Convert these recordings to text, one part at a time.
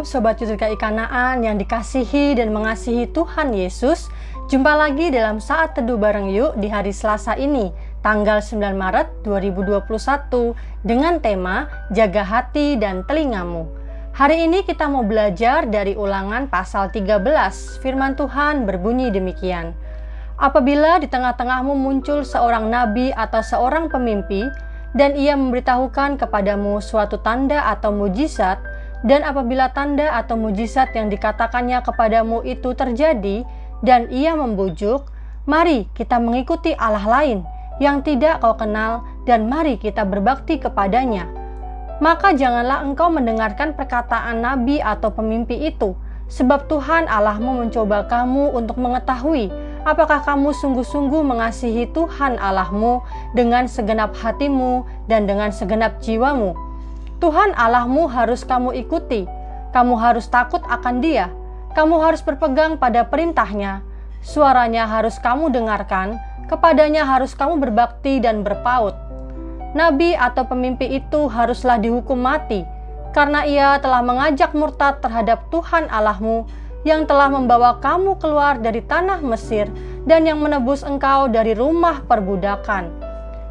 Shalom Sobat Yud GKI Kanaan yang dikasihi dan mengasihi Tuhan Yesus. Jumpa lagi dalam Saat Teduh Bareng Yuk di hari Selasa ini, tanggal 9 Maret 2021 dengan tema Jaga Hati dan Telingamu. Hari ini kita mau belajar dari Ulangan pasal 13. Firman Tuhan berbunyi demikian. Apabila di tengah-tengahmu muncul seorang nabi atau seorang pemimpi, dan ia memberitahukan kepadamu suatu tanda atau mujizat, dan apabila tanda atau mujizat yang dikatakannya kepadamu itu terjadi, dan ia membujuk, mari kita mengikuti Allah lain yang tidak kau kenal, dan mari kita berbakti kepadanya. Maka janganlah engkau mendengarkan perkataan nabi atau pemimpi itu, sebab Tuhan Allahmu mencoba kamu untuk mengetahui apakah kamu sungguh-sungguh mengasihi Tuhan Allahmu dengan segenap hatimu dan dengan segenap jiwamu. Tuhan Allahmu harus kamu ikuti, kamu harus takut akan Dia, kamu harus berpegang pada perintahnya, suaranya harus kamu dengarkan, kepadanya harus kamu berbakti dan berpaut. Nabi atau pemimpi itu haruslah dihukum mati, karena ia telah mengajak murtad terhadap Tuhan Allahmu, yang telah membawa kamu keluar dari tanah Mesir dan yang menebus engkau dari rumah perbudakan,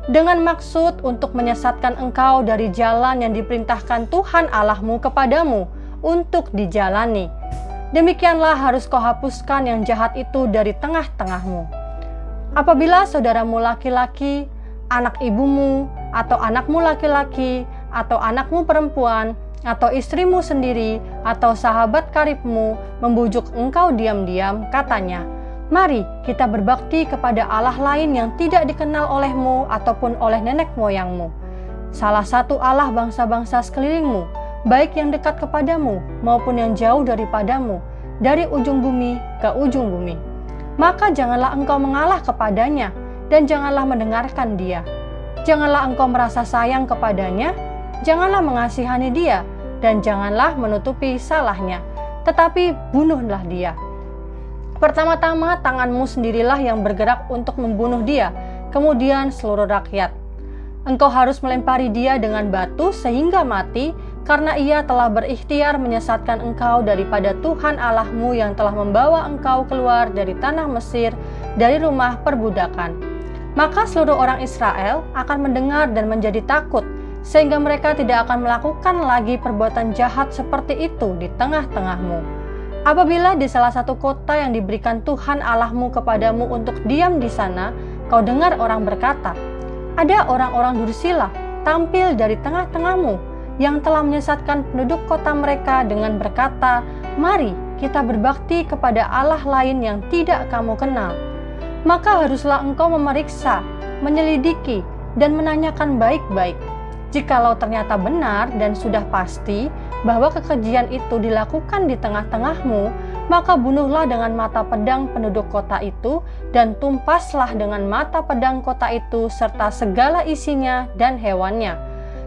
dengan maksud untuk menyesatkan engkau dari jalan yang diperintahkan Tuhan Allahmu kepadamu untuk dijalani. Demikianlah harus kau hapuskan yang jahat itu dari tengah-tengahmu. Apabila saudaramu laki-laki, anak ibumu, atau anakmu laki-laki, atau anakmu perempuan, atau istrimu sendiri, atau sahabat karibmu membujuk engkau diam-diam, katanya, mari kita berbakti kepada Allah lain yang tidak dikenal olehmu ataupun oleh nenek moyangmu. Salah satu Allah bangsa-bangsa sekelilingmu, baik yang dekat kepadamu maupun yang jauh daripadamu, dari ujung bumi ke ujung bumi. Maka janganlah engkau mengalah kepadanya, dan janganlah mendengarkan dia. Janganlah engkau merasa sayang kepadanya, janganlah mengasihani dia, dan janganlah menutupi salahnya, tetapi bunuhlah dia. Pertama-tama tanganmu sendirilah yang bergerak untuk membunuh dia, kemudian seluruh rakyat. Engkau harus melempari dia dengan batu sehingga mati, karena ia telah berikhtiar menyesatkan engkau daripada Tuhan Allahmu yang telah membawa engkau keluar dari tanah Mesir, dari rumah perbudakan. Maka seluruh orang Israel akan mendengar dan menjadi takut, sehingga mereka tidak akan melakukan lagi perbuatan jahat seperti itu di tengah-tengahmu. Apabila di salah satu kota yang diberikan Tuhan Allahmu kepadamu untuk diam di sana, kau dengar orang berkata, ada orang-orang dursila tampil dari tengah-tengahmu yang telah menyesatkan penduduk kota mereka dengan berkata, mari kita berbakti kepada Allah lain yang tidak kamu kenal. Maka haruslah engkau memeriksa, menyelidiki, dan menanyakan baik-baik. Jikalau ternyata benar dan sudah pasti bahwa kekejian itu dilakukan di tengah-tengahmu, maka bunuhlah dengan mata pedang penduduk kota itu, dan tumpaslah dengan mata pedang kota itu serta segala isinya dan hewannya.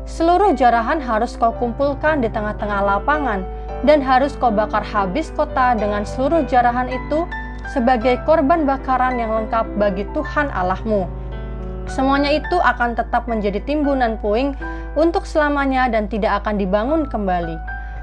Seluruh jarahan harus kau kumpulkan di tengah-tengah lapangan, dan harus kau bakar habis kota dengan seluruh jarahan itu sebagai korban bakaran yang lengkap bagi Tuhan Allahmu. Semuanya itu akan tetap menjadi timbunan puing untuk selamanya dan tidak akan dibangun kembali.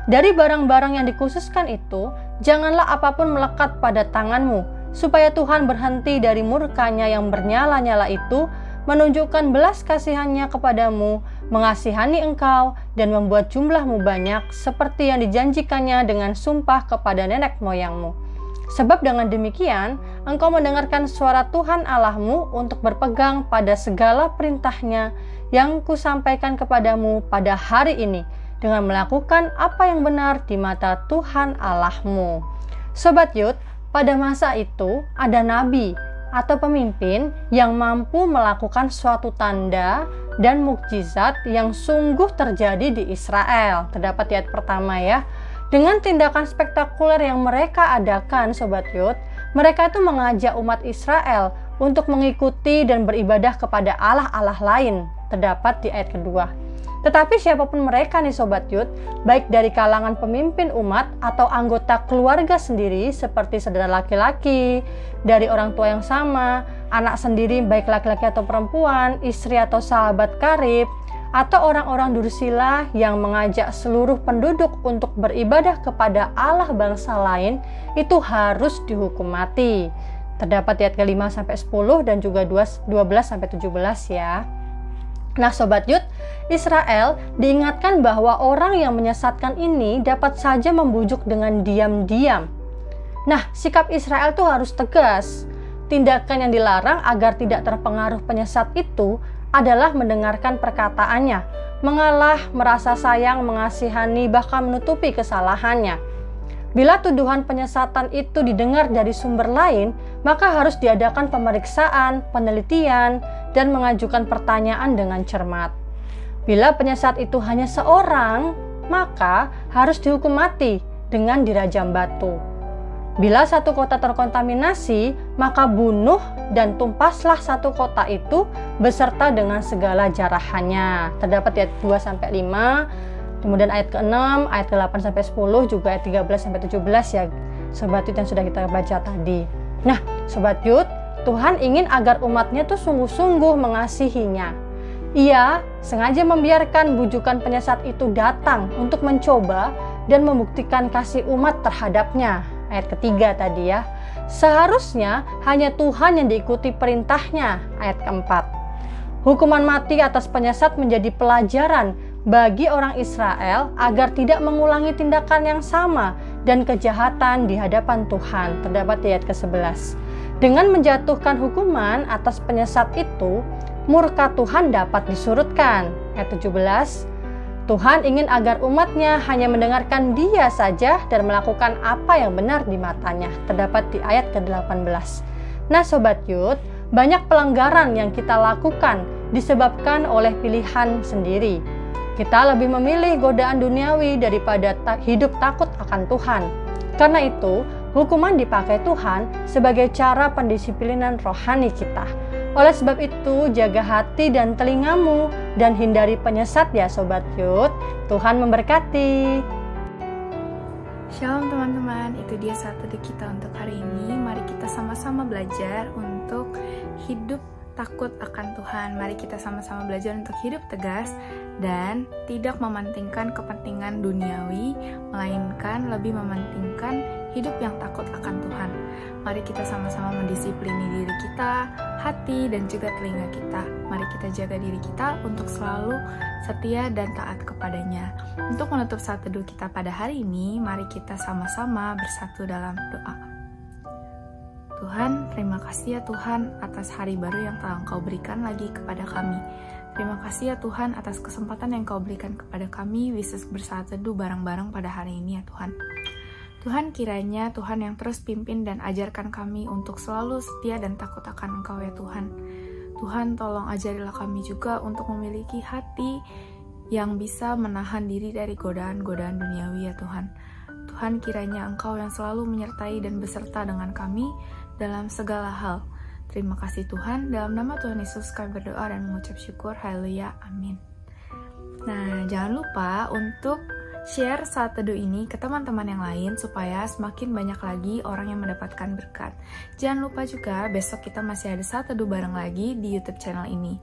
Dari barang-barang yang dikhususkan itu, janganlah apapun melekat pada tanganmu, supaya Tuhan berhenti dari murkanya yang bernyala-nyala itu, menunjukkan belas kasihannya kepadamu, mengasihani engkau, dan membuat jumlahmu banyak, seperti yang dijanjikannya dengan sumpah kepada nenek moyangmu. Sebab dengan demikian, engkau mendengarkan suara Tuhan Allahmu untuk berpegang pada segala perintahnya yang kusampaikan kepadamu pada hari ini, dengan melakukan apa yang benar di mata Tuhan Allahmu. Sobat Yud, pada masa itu ada nabi atau pemimpin yang mampu melakukan suatu tanda dan mukjizat yang sungguh terjadi di Israel. Terdapat di ayat pertama ya. Dengan tindakan spektakuler yang mereka adakan, Sobat Yud, mereka itu mengajak umat Israel untuk mengikuti dan beribadah kepada Allah-Allah lain. Terdapat di ayat kedua. Tetapi siapapun mereka nih Sobat Yud, baik dari kalangan pemimpin umat atau anggota keluarga sendiri seperti saudara laki-laki, dari orang tua yang sama, anak sendiri baik laki-laki atau perempuan, istri atau sahabat karib, atau orang-orang Dursila yang mengajak seluruh penduduk untuk beribadah kepada Allah bangsa lain itu harus dihukum mati. Terdapat ayat ke-5 sampai 10 dan juga 12 sampai 17 ya. Nah Sobat Yud, Israel diingatkan bahwa orang yang menyesatkan ini dapat saja membujuk dengan diam-diam. Nah, sikap Israel tuh harus tegas. Tindakan yang dilarang agar tidak terpengaruh penyesat itu adalah mendengarkan perkataannya, mengalah, merasa sayang, mengasihani, bahkan menutupi kesalahannya. Bila tuduhan penyesatan itu didengar dari sumber lain, maka harus diadakan pemeriksaan, penelitian, dan mengajukan pertanyaan dengan cermat. Bila penyesat itu hanya seorang, maka harus dihukum mati dengan dirajam batu. Bila satu kota terkontaminasi, maka bunuh dan tumpaslah satu kota itu beserta dengan segala jarahannya. Terdapat ayat 2-5, kemudian ayat ke-6, ayat ke-8 sampai 10, juga ayat 13 sampai 17 ya Sobat Yud yang sudah kita baca tadi. Nah, Sobat Yud, Tuhan ingin agar umatnya tuh sungguh-sungguh mengasihinya. Ia sengaja membiarkan bujukan penyesat itu datang untuk mencoba dan membuktikan kasih umat terhadapnya. Ayat ketiga tadi ya. Seharusnya hanya Tuhan yang diikuti perintahnya. Ayat keempat. Hukuman mati atas penyesat menjadi pelajaran bagi orang Israel agar tidak mengulangi tindakan yang sama dan kejahatan di hadapan Tuhan. Terdapat ayat ke-11. Dengan menjatuhkan hukuman atas penyesat itu, murka Tuhan dapat disurutkan. Ayat 17. Tuhan ingin agar umatnya hanya mendengarkan Dia saja dan melakukan apa yang benar di matanya. Terdapat di ayat ke-18. Nah Sobat Yud, banyak pelanggaran yang kita lakukan disebabkan oleh pilihan sendiri. Kita lebih memilih godaan duniawi daripada hidup takut akan Tuhan. Karena itu, hukuman dipakai Tuhan sebagai cara pendisiplinan rohani kita. Oleh sebab itu, jaga hati dan telingamu dan hindari penyesat ya Sobat Yud. Tuhan memberkati. Shalom teman-teman, itu dia saat teduh kita untuk hari ini. Mari kita sama-sama belajar untuk hidup takut akan Tuhan. Mari kita sama-sama belajar untuk hidup tegas dan tidak mementingkan kepentingan duniawi, melainkan lebih mementingkan hidup yang takut akan Tuhan. Mari kita sama-sama mendisiplini diri kita, hati, dan juga telinga kita. Mari kita jaga diri kita untuk selalu setia dan taat kepadanya. Untuk menutup saat teduh kita pada hari ini, mari kita sama-sama bersatu dalam doa. Tuhan, terima kasih ya Tuhan atas hari baru yang telah Engkau berikan lagi kepada kami. Terima kasih ya Tuhan atas kesempatan yang Engkau berikan kepada kami bisa bersaat teduh bareng-bareng pada hari ini ya Tuhan. Tuhan, kiranya Tuhan yang terus pimpin dan ajarkan kami untuk selalu setia dan takut akan Engkau ya Tuhan. Tuhan, tolong ajarilah kami juga untuk memiliki hati yang bisa menahan diri dari godaan-godaan duniawi ya Tuhan. Tuhan, kiranya Engkau yang selalu menyertai dan beserta dengan kami dalam segala hal. Terima kasih Tuhan, dalam nama Tuhan Yesus kami berdoa dan mengucap syukur. Haleluya, amin. Nah, jangan lupa untuk share saat teduh ini ke teman-teman yang lain supaya semakin banyak lagi orang yang mendapatkan berkat. Jangan lupa juga besok kita masih ada saat teduh bareng lagi di YouTube channel ini.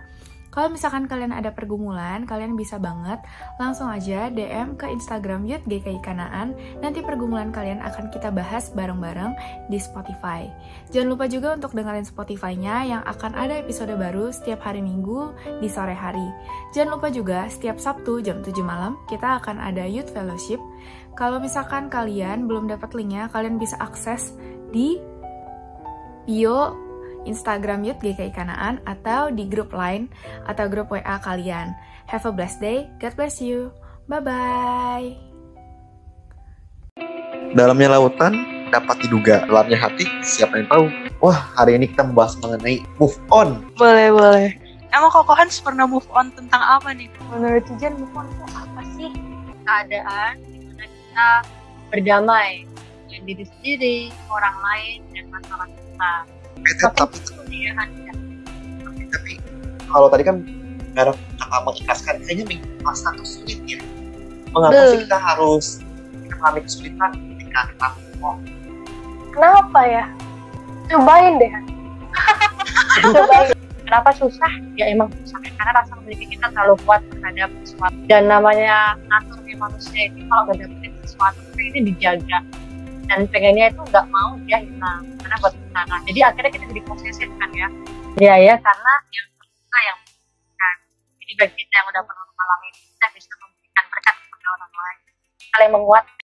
Kalau misalkan kalian ada pergumulan, kalian bisa banget langsung aja DM ke Instagram Youth GKI Kanaan. Nanti pergumulan kalian akan kita bahas bareng-bareng di Spotify. Jangan lupa juga untuk dengerin Spotify-nya yang akan ada episode baru setiap hari Minggu di sore hari. Jangan lupa juga setiap Sabtu jam 7 malam kita akan ada Youth Fellowship. Kalau misalkan kalian belum dapat linknya, kalian bisa akses di bio Instagram Youth GKI Kanaan atau di grup Line atau grup WA kalian. Have a blessed day. God bless you. Bye-bye. Dalamnya lautan dapat diduga, dalamnya hati siapa yang tahu. Wah, hari ini kita membahas mengenai move on. Boleh. Emang Koko Hans pernah move on tentang apa nih? Menurut Cijan, move on itu apa sih? Keadaan dimana kita berdamai dengan diri sendiri, orang lain, dan masalah kita. Tapi kalau tadi kan nggak ada kata mengikhlaskan, kayaknya masa sulit ya. Mengapa sih kita harus mengalami kesulitan ketika kita ngomong? Kenapa ya? Cobain deh. Cobain. Kenapa susah? Ya emang susah karena rasa memiliki kita terlalu kuat terhadap sesuatu. Dan namanya naturnya manusia itu kalau udah dapetin sesuatu pengennya dijaga dan pengennya itu nggak mau dia hilang karena buat sana. Jadi akhirnya kita jadi posesif kan ya. Ya karena yang terbuka yang memberikan. Jadi bagi kita yang udah pernah mengalami kita bisa memberikan berkat kepada orang lain. Saling menguat.